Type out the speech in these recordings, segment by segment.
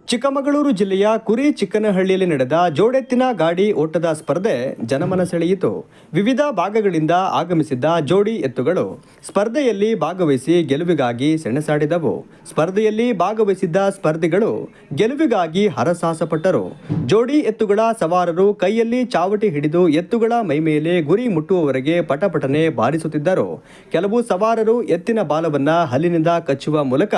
ಚಿಕ್ಕಮಗಳೂರು ಜಿಲ್ಲೆಯ ಕುರಿ-ಚಿಕ್ಕನಹಳ್ಳಿಯಲ್ಲಿ ನಡೆದ ಜೋಡೆತ್ತಿನ ಗಾಡಿ ಓಟದ ಸ್ಪರ್ಧೆ ಜನಮನ ಸೆಳೆಯಿತು. ವಿವಿಧ ಭಾಗಗಳಿಂದ ಆಗಮಿಸಿದ್ದ ಜೋಡಿ ಎತ್ತುಗಳು ಸ್ಪರ್ಧೆಯಲ್ಲಿ ಭಾಗವಹಿಸಿ ಗೆಲುವಿಗಾಗಿ ಸೆಣಸಾಡಿದವು. ಸ್ಪರ್ಧೆಯಲ್ಲಿ ಭಾಗವಹಿಸಿದ್ದ ಸ್ಪರ್ಧಿಗಳು ಗೆಲುವಿಗಾಗಿ ಹರಸಾಹಸಪಟ್ಟರು. ಜೋಡಿ ಎತ್ತುಗಳ ಸವಾರರು ಕೈಯಲ್ಲಿ ಚಾವಟಿ ಹಿಡಿದು ಎತ್ತುಗಳ ಮೈಮೇಲೆ ಗುರಿ ಮುಟ್ಟುವವರೆಗೆ ಪಟಪಟನೆ ಬಾರಿಸುತ್ತಿದ್ದರು. ಕೆಲವು ಸವಾರರು ಎತ್ತಿನ ಬಾಲವನ್ನ ಹಲ್ಲಿನಿಂದ ಕಚ್ಚುವ ಮೂಲಕ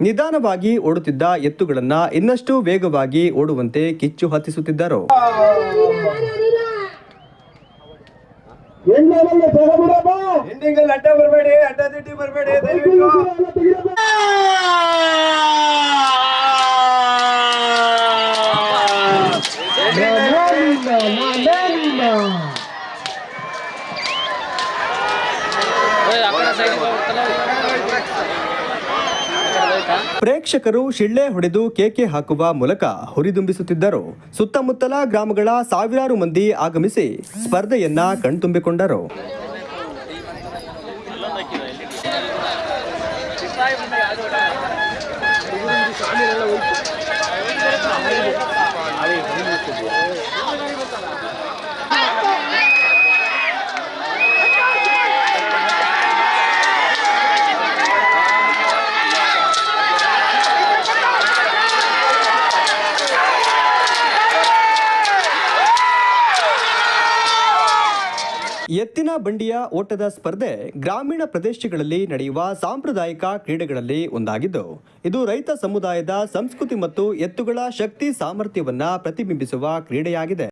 ನಿಧಾನವಾಗಿ ಓಡುತ್ತಿದ್ದ ಎತ್ತುಗಳನ್ನು ಇನ್ನಷ್ಟು ವೇಗವಾಗಿ ಓಡುವಂತೆ ಕಿಚ್ಚು ಹತ್ತಿಸುತ್ತಿದ್ದರು. ಪ್ರೇಕ್ಷಕರು ಶಿಳ್ಳೆ ಹೊಡೆದು ಕೇಕೆ ಹಾಕುವ ಮೂಲಕ ಹುರಿದುಂಬಿಸುತ್ತಿದ್ದರು. ಸುತ್ತಮುತ್ತಲ ಗ್ರಾಮಗಳ ಸಾವಿರಾರು ಮಂದಿ ಆಗಮಿಸಿ ಸ್ಪರ್ಧೆಯನ್ನ ಕಣ್ತುಂಬಿಕೊಂಡರು. ಎತ್ತಿನ ಬಂಡಿಯ ಓಟದ ಸ್ಪರ್ಧೆ ಗ್ರಾಮೀಣ ಪ್ರದೇಶಗಳಲ್ಲಿ ನಡೆಯುವ ಸಾಂಪ್ರದಾಯಿಕ ಕ್ರೀಡೆಗಳಲ್ಲಿ ಒಂದಾಗಿದ್ದು, ಇದು ರೈತ ಸಮುದಾಯದ ಸಂಸ್ಕೃತಿ ಮತ್ತು ಎತ್ತುಗಳ ಶಕ್ತಿ ಸಾಮರ್ಥ್ಯವನ್ನ ಪ್ರತಿಬಿಂಬಿಸುವ ಕ್ರೀಡೆಯಾಗಿದೆ.